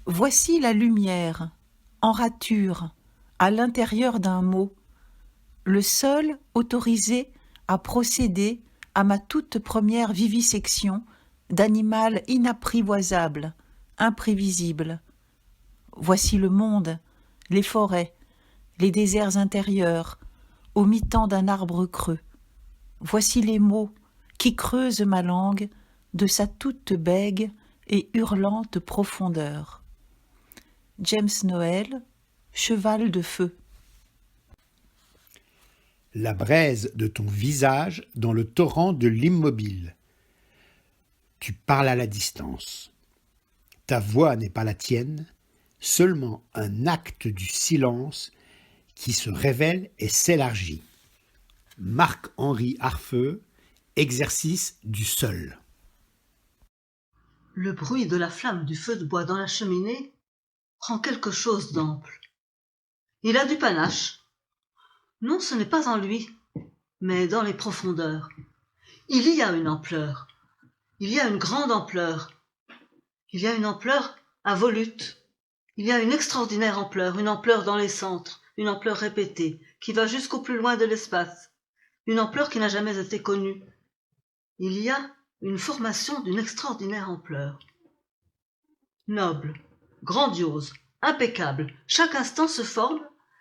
Voici la lumière, en rature, à l'intérieur d'un mot, le seul autorisé à procéder à ma toute première vivisection d'animal inapprivoisable, imprévisible. Voici le monde, les forêts, les déserts intérieurs, au mi-temps d'un arbre creux. Voici les mots qui creusent ma langue de sa toute bègue et hurlante profondeur. James Noël, Cheval de feu. La braise de ton visage dans le torrent de l'immobile. Tu parles à la distance. Ta voix n'est pas la tienne, seulement un acte du silence qui se révèle et s'élargit. Marc-Henri Harfeux, exercice du seul. Le bruit de la flamme du feu de bois dans la cheminée prend quelque chose d'ample. Il a du panache. Non, ce n'est pas en lui, mais dans les profondeurs. Il y a une ampleur. Il y a une grande ampleur. Il y a une ampleur à volute. Il y a une extraordinaire ampleur, une ampleur dans les centres, une ampleur répétée, qui va jusqu'au plus loin de l'espace, une ampleur qui n'a jamais été connue. Il y a une formation d'une extraordinaire ampleur. Noble, grandiose, impeccable, chaque instant se forme,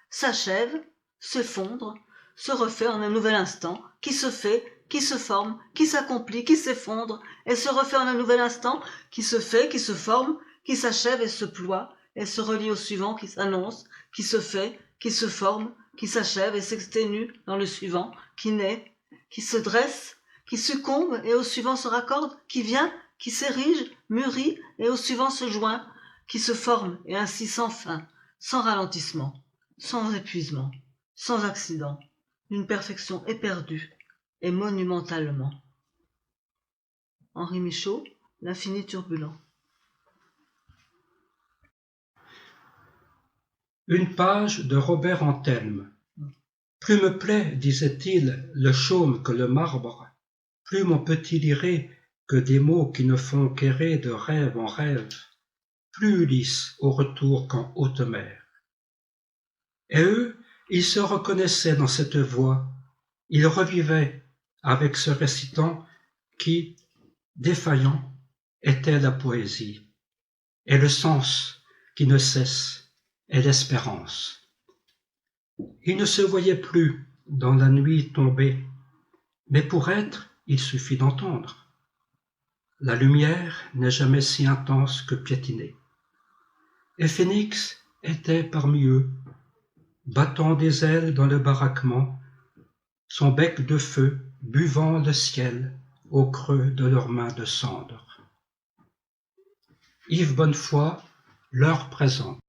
s'achève, s'effondre, se refait en un nouvel instant, qui se fait, qui se forme, qui s'accomplit, qui s'effondre, et se refait en un nouvel instant, qui se fait, qui se forme, qui s'achève et se ploie, et se relie au suivant qui s'annonce, qui se fait, qui se forme, qui s'achève et s'exténue dans le suivant, qui naît, qui se dresse, qui succombe et au suivant se raccorde, qui vient, qui s'érige, mûrit et au suivant se joint, qui se forme et ainsi sans fin, sans ralentissement, sans épuisement, sans accident, d'une perfection éperdue et monumentalement. Henri Michaud, L'infini turbulent. Une page de Robert Antelme. Plus me plaît, disait-il, le chaume que le marbre, plus m'en peut-il irer que des mots qui ne font qu'errer de rêve en rêve, plus Ulysse au retour qu'en haute mer. Et eux, ils se reconnaissaient dans cette voix, ils revivaient avec ce récitant qui, défaillant, était la poésie, et le sens qui ne cesse est l'espérance. Ils ne se voyaient plus dans la nuit tombée, mais pour être, il suffit d'entendre. La lumière n'est jamais si intense que piétinée. Et Phénix était parmi eux, battant des ailes dans le baraquement, son bec de feu buvant le ciel au creux de leurs mains de cendre. Yves Bonnefoy leur présente.